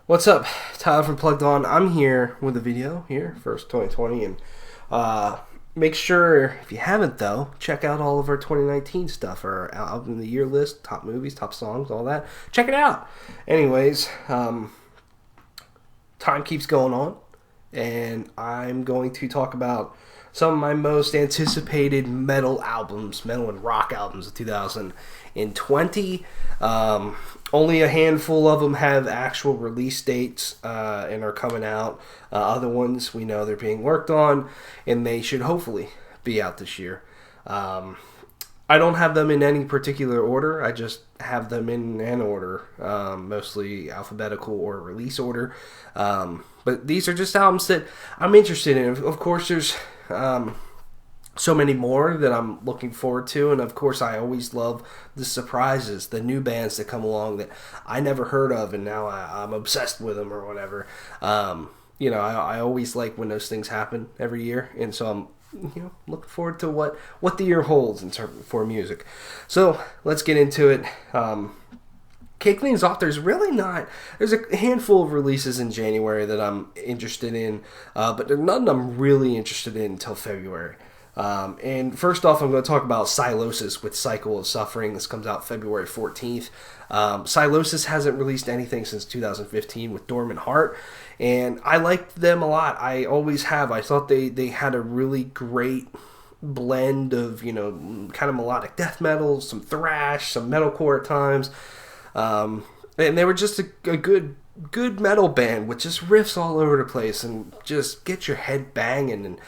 What's up? Tyler from Plugged On. I'm here with a video here, first 2020, and make sure, if you haven't though, check out all of our 2019 stuff, our album of the year list, top movies, top songs, all that. Check it out. Anyways, time keeps going on, and I'm going to talk about some of my most anticipated metal and rock albums of 2020. Only a handful of them have actual release dates and are coming out. Other ones, we know they're being worked on, and they should hopefully be out this year. I don't have them in any particular order. I just have them in an order, mostly alphabetical or release order. But these are just albums that I'm interested in. Of course, there's so many more that I'm looking forward to, and of course I always love the surprises, the new bands that come along that I never heard of, and now I'm obsessed with them or whatever. I always like when those things happen every year, and so I'm looking forward to what the year holds in terms for music. So let's get into it. Kick things off. There's a handful of releases in January that I'm interested in, but there's none I'm really interested in until February. And first off, I'm going to talk about Sylosis with Cycle of Suffering. This comes out February 14th. Sylosis hasn't released anything since 2015 with Dormant Heart, and I liked them a lot. I always have. I thought they had a really great blend of, kind of melodic death metal, some thrash, some metalcore at times. And they were just a good metal band with just riffs all over the place and just get your head banging and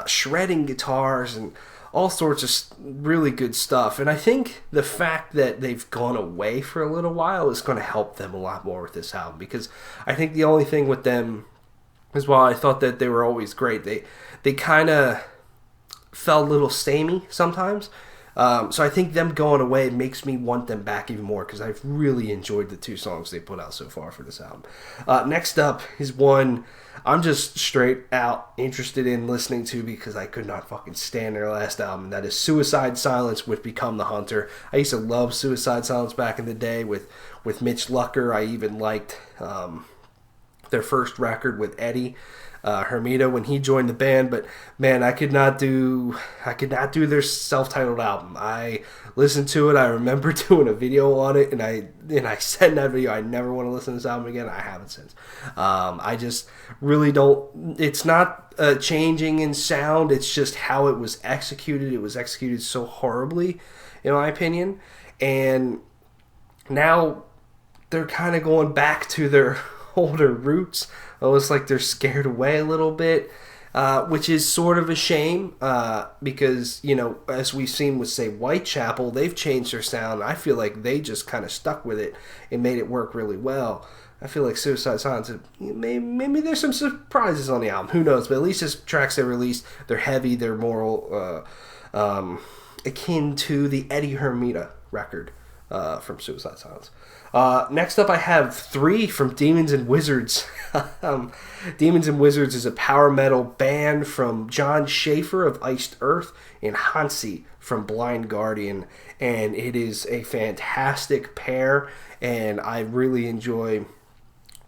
shredding guitars and all sorts of really good stuff. And I think the fact that they've gone away for a little while is going to help them a lot more with this album, because I think the only thing with them is, while I thought that they were always great, they kind of felt a little samey sometimes. So I think them going away makes me want them back even more, because I've really enjoyed the two songs they put out so far for this album. Next up is one I'm just straight out interested in listening to because I could not fucking stand their last album, and that is Suicide Silence with Become the Hunter. I used to love Suicide Silence back in the day with Mitch Lucker. I even liked their first record with Eddie Hermida when he joined the band, but man, I could not do their self-titled album. I listened to it. I remember doing a video on it, and I said in that video I never want to listen to this album again. I haven't since. I just really don't. It's not changing in sound. It's just how it was executed. It was executed so horribly, in my opinion, and now they're kind of going back to their older roots. Almost like they're scared away a little bit, which is sort of a shame, because, as we've seen with, say, Whitechapel, they've changed their sound. I feel like they just kind of stuck with it and made it work really well. I feel like Suicide Silence, maybe there's some surprises on the album. Who knows? But at least the tracks they released, they're heavy, they're more akin to the Eddie Hermida record from Suicide Silence. Next up, I have 3 from Demons and Wizards. Demons and Wizards is a power metal band from John Schaefer of Iced Earth and Hansi from Blind Guardian, and it is a fantastic pair, and I really enjoy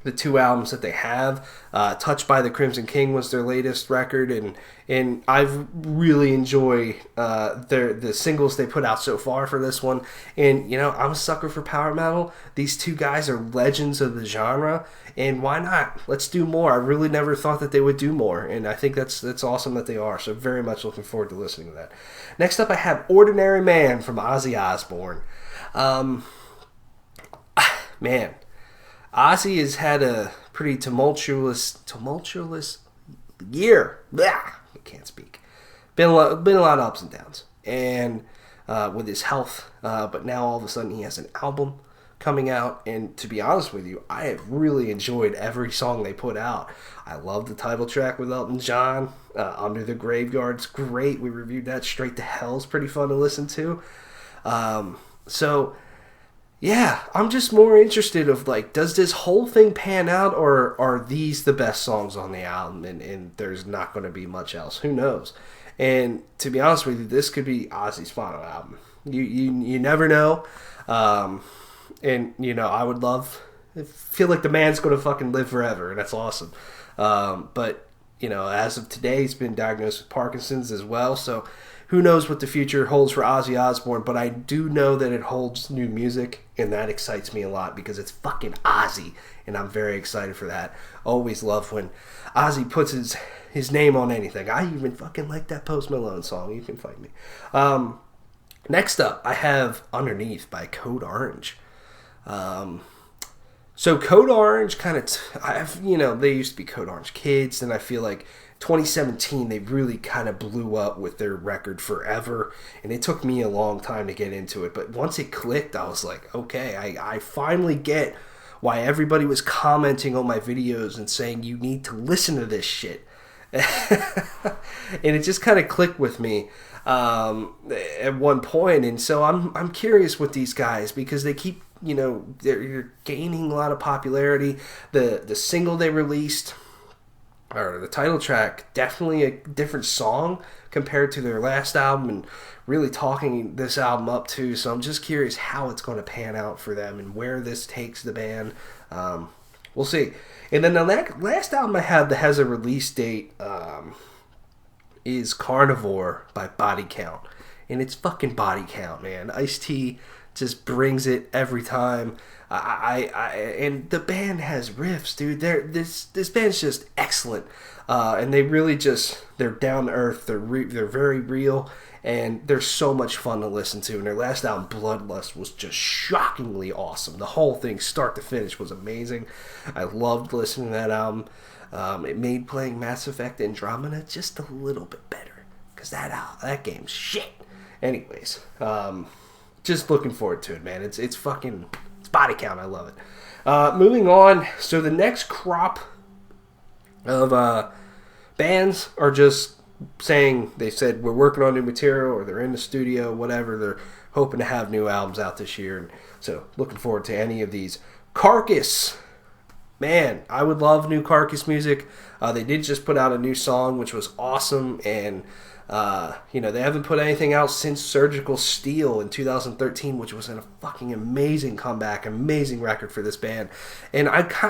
the 2 albums that they have. Touched by the Crimson King was their latest record, and I've really enjoyed the singles they put out so far for this one. And I'm a sucker for power metal. These 2 guys are legends of the genre, and why not? Let's do more. I really never thought that they would do more, and I think that's awesome that they are. So very much looking forward to listening to that. Next up, I have Ordinary Man from Ozzy Osbourne. Man, Ozzy has had a pretty tumultuous year. Blah, I can't speak. Been a lot of ups and downs, and with his health. But now all of a sudden he has an album coming out, and to be honest with you, I have really enjoyed every song they put out. I love the title track with Elton John, Under the Graveyard's great. We reviewed that. Straight to Hell's pretty fun to listen to. So yeah, I'm just more interested of, like, does this whole thing pan out, or are these the best songs on the album, and there's not going to be much else? Who knows? And to be honest with you, this could be Ozzy's final album. You never know. And I would love I feel like the man's going to fucking live forever, and that's awesome. But, you know, as of today, he's been diagnosed with Parkinson's as well, so who knows what the future holds for Ozzy Osbourne, but I do know that it holds new music, and that excites me a lot because it's fucking Ozzy, and I'm very excited for that. Always love when Ozzy puts his name on anything. I even fucking like that Post Malone song. You can fight me. Next up, I have Underneath by Code Orange. So Code Orange kind of, they used to be Code Orange Kids, and I feel like 2017 they really kind of blew up with their record Forever, and it took me a long time to get into it, but once it clicked, I was like, okay, I finally get why everybody was commenting on my videos and saying you need to listen to this shit. And it just kind of clicked with me at one point, and so I'm curious with these guys because they keep, they're gaining a lot of popularity. The single they released, or the title track, definitely a different song compared to their last album, and really talking this album up too. So I'm just curious how it's going to pan out for them and where this takes the band. We'll see. And then the last album I have that has a release date is Carnivore by Body Count. And it's fucking Body Count, man. Ice-T just brings it every time. And the band has riffs, dude. This band's just excellent. And they really they're down to earth. They're very real. And they're so much fun to listen to. And their last album, Bloodlust, was just shockingly awesome. The whole thing, start to finish, was amazing. I loved listening to that album. It made playing Mass Effect Andromeda just a little bit better, because that game's shit. Anyways, just looking forward to it, man. It's Body Count. I love it. Moving on. So the next crop of bands are just saying, they said we're working on new material, or they're in the studio, whatever. They're hoping to have new albums out this year, and so looking forward to any of these. Carcass, man, I would love new Carcass music. They did just put out a new song, which was awesome, and they haven't put anything out since Surgical Steel in 2013, which was a fucking amazing comeback, amazing record for this band. And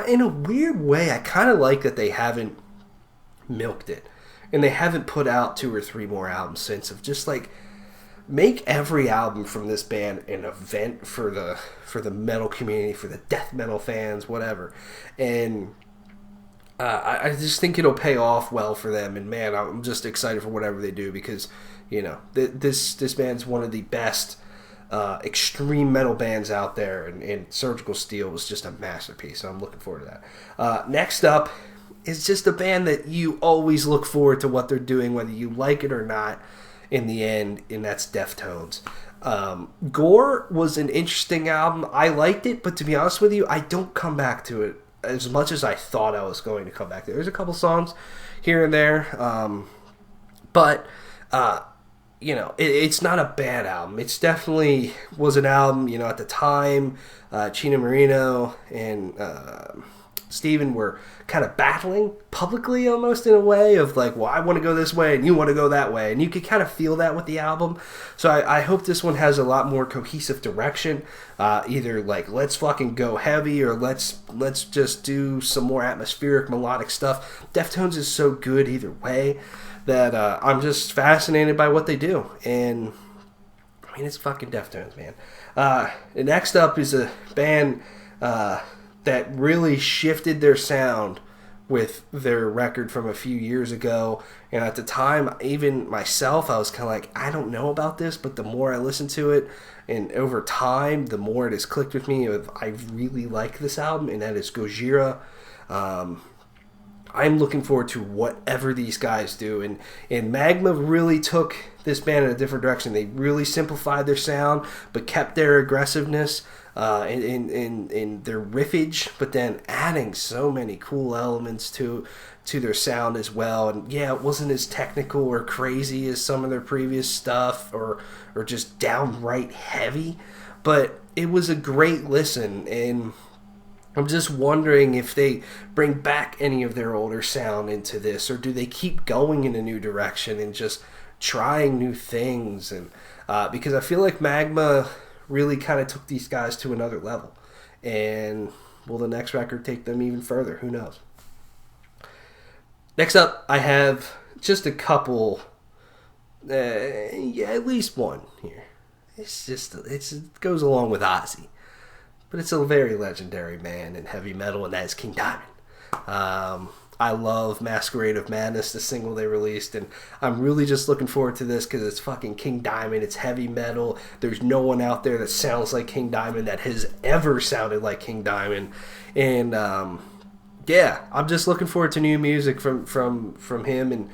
in a weird way, I kind of like that they haven't milked it. And they haven't put out 2 or 3 more albums since, of just like, make every album from this band an event for the metal community, for the death metal fans, whatever. And I just think it'll pay off well for them. And man, I'm just excited for whatever they do, because this band's one of the best extreme metal bands out there, and Surgical Steel was just a masterpiece. So I'm looking forward to that. Next up, it's just a band that you always look forward to what they're doing, whether you like it or not, in the end, and that's Deftones. Gore was an interesting album. I liked it, but to be honest with you, I don't come back to it as much as I thought I was going to come back to it. There's a couple songs here and there, but it's not a bad album. It's definitely was an album, at the time, Chino Moreno and Steven were kind of battling publicly, almost, in a way of like, well, I want to go this way and you want to go that way, and you could kind of feel that with the album. So I hope this one has a lot more cohesive direction, either like, let's fucking go heavy, or let's just do some more atmospheric melodic stuff. Deftones is so good either way that I'm just fascinated by what they do. And I mean, it's fucking Deftones, man. Next up is a band that really shifted their sound with their record from a few years ago. And at the time, even myself, I was kind of like, I don't know about this, but the more I listen to it, and over time, the more it has clicked with me. I really like this album, and that is Gojira. I'm looking forward to whatever these guys do. And Magma really took this band in a different direction. They really simplified their sound, but kept their aggressiveness in their riffage, but then adding so many cool elements to their sound as well. And yeah, it wasn't as technical or crazy as some of their previous stuff, or just downright heavy, but it was a great listen. And I'm just wondering if they bring back any of their older sound into this, or do they keep going in a new direction and just trying new things. And because I feel like Magma really kind of took these guys to another level. And will the next record take them even further? Who knows? Next up, I have just a couple, at least one here. It goes along with Ozzy, but it's a very legendary man in heavy metal, and that is King Diamond. I love Masquerade of Madness, the single they released, and I'm really just looking forward to this because it's fucking King Diamond. It's heavy metal. There's no one out there that sounds like King Diamond that has ever sounded like King Diamond, and yeah, I'm just looking forward to new music from him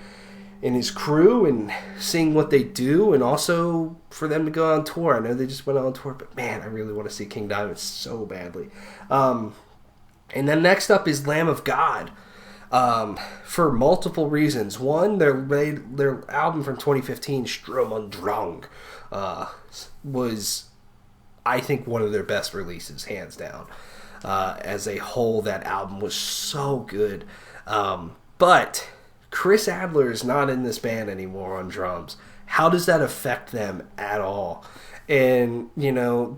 and his crew, and seeing what they do, and also for them to go on tour. I know they just went on tour, but man, I really want to see King Diamond so badly. And then next up is Lamb of God. For multiple reasons. One, their album from 2015, Strom und Drang, was, I think, one of their best releases, hands down. As a whole, that album was so good. But Chris Adler is not in this band anymore on drums. How does that affect them at all? And, you know,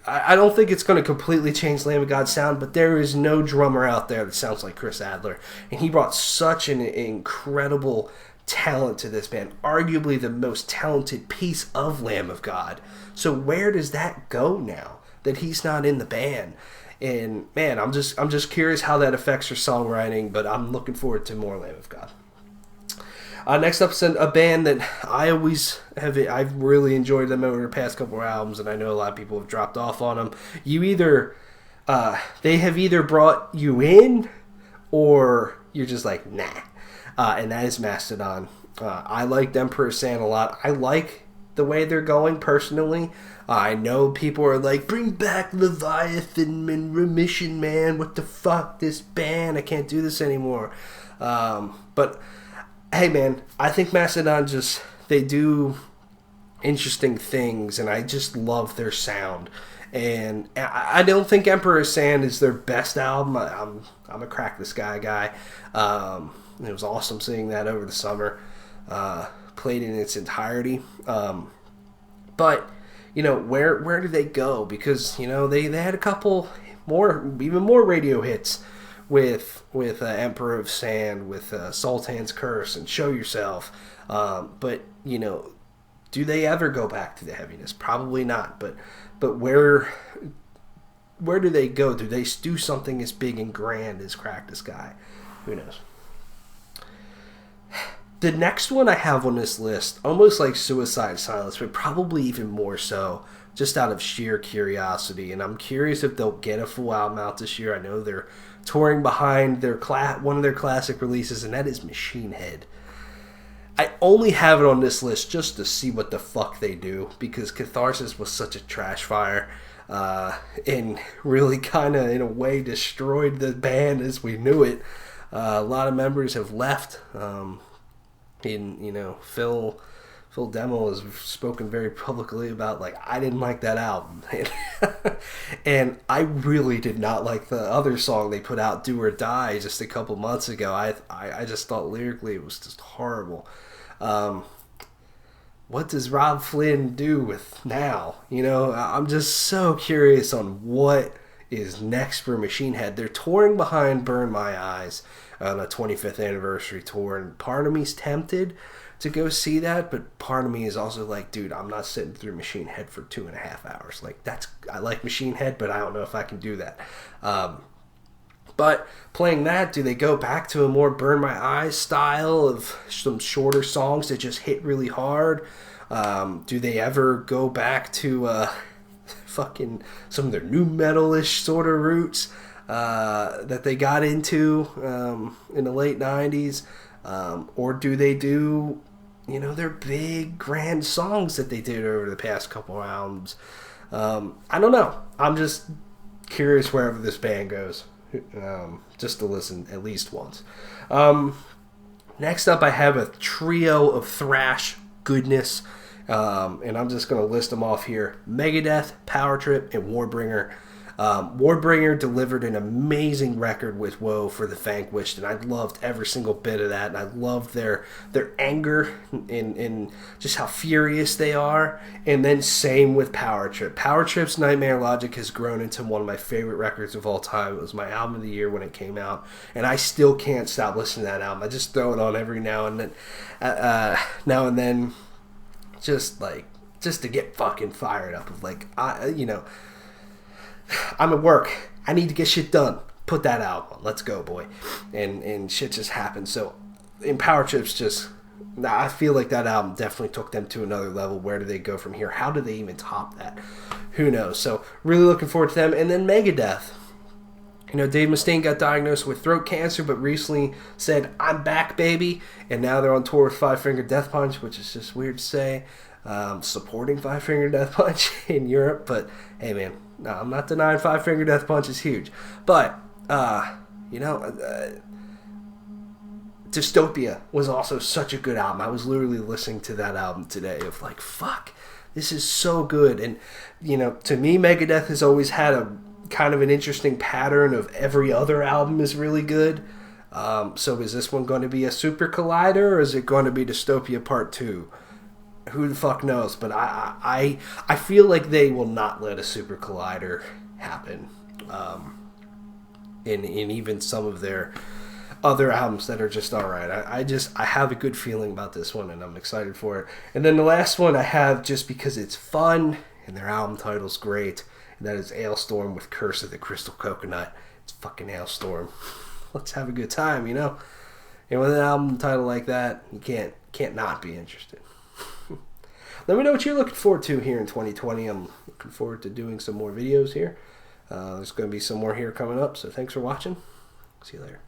I don't think it's going to completely change Lamb of God's sound, but there is no drummer out there that sounds like Chris Adler. And he brought such an incredible talent to this band, arguably the most talented piece of Lamb of God. So where does that go now that he's not in the band? And, man, I'm just curious how that affects your songwriting, but I'm looking forward to more Lamb of God. Next up is a band that I've really enjoyed them over the past couple of albums, and I know a lot of people have dropped off on them. They have either brought you in, or you're just like, nah. And that is Mastodon. I like Emperor Sand a lot. I like the way they're going personally. I know people are like, bring back Leviathan and Remission, man. What the fuck, this band? I can't do this anymore. But hey, man, I think Mastodon they do interesting things, and I just love their sound. And I don't think Emperor Sand is their best album. I'm a Crack the Sky guy. It was awesome seeing that over the summer. Played in its entirety. But, you know, where do they go? Because, you know, they had a couple even more radio hits with Emperor of Sand, with Sultan's Curse and Show Yourself. But, you know, do they ever go back to the heaviness? Probably not. But where do they go? Do they do something as big and grand as Crack the Sky? Who knows? The next one I have on this list, almost like Suicide Silence, but probably even more so, just out of sheer curiosity. And I'm curious if they'll get a full album out this year. I know they're touring behind one of their classic releases, and that is Machine Head. I only have it on this list just to see what the fuck they do, because Catharsis was such a trash fire, and really kind of, in a way, destroyed the band as we knew it. A lot of members have left. Phil Demmel has spoken very publicly about, like, I didn't like that album. And I really did not like the other song they put out, Do or Die, just a couple months ago. I just thought lyrically it was just horrible. What does Rob Flynn do with now? You know, I'm just so curious on what is next for Machine Head. They're touring behind Burn My Eyes on a 25th anniversary tour, and part of me's tempted to go see that, but part of me is also like, dude, I'm not sitting through Machine Head for 2.5 hours. Like, I like Machine Head, but I don't know if I can do that. But playing that, do they go back to a more Burn My Eyes style of some shorter songs that just hit really hard? Do they ever go back to fucking some of their new metal-ish sort of roots that they got into in the late 90s? Or do they do, you know, their big grand songs that they did over the past couple of albums? I don't know. I'm just curious wherever this band goes, just to listen at least once. Next up, I have a trio of thrash goodness, and I'm just going to list them off here: Megadeth, Power Trip, and Warbringer. Warbringer delivered an amazing record with Woe for the Vanquished, and I loved every single bit of that. And I loved their anger and just how furious they are. And then same with Power Trip. Power Trip's Nightmare Logic has grown into one of my favorite records of all time. It was my album of the year when it came out, and I still can't stop listening to that album. I just throw it on every now and then, just to get fucking fired up. Of like, I'm at work. I need to get shit done. Put that out. Let's go, boy. And shit just happened. So, in Power Trips, I feel like that album definitely took them to another level. Where do they go from here? How do they even top that? Who knows? So, really looking forward to them. And then Megadeth. Dave Mustaine got diagnosed with throat cancer, but recently said, "I'm back, baby." And now they're on tour with Five Finger Death Punch, which is just weird to say. Supporting Five Finger Death Punch in Europe. But, hey, man. No, I'm not denying Five Finger Death Punch is huge. But, Dystopia was also such a good album. I was literally listening to that album today of like, fuck, this is so good. And, to me, Megadeth has always had a kind of an interesting pattern of every other album is really good. So is this one going to be a Super Collider, or is it going to be Dystopia Part 2? Who the fuck knows? But I feel like they will not let a Super Collider happen. In even some of their other albums that are just alright. I have a good feeling about this one, and I'm excited for it. And then the last one I have, just because it's fun and their album title's great, and that is Alestorm with Curse of the Crystal Coconut. It's fucking Alestorm. Let's have a good time, And with an album title like that, you can't not be interested. Let me know what you're looking forward to here in 2020. I'm looking forward to doing some more videos here. There's going to be some more here coming up, so thanks for watching. See you later.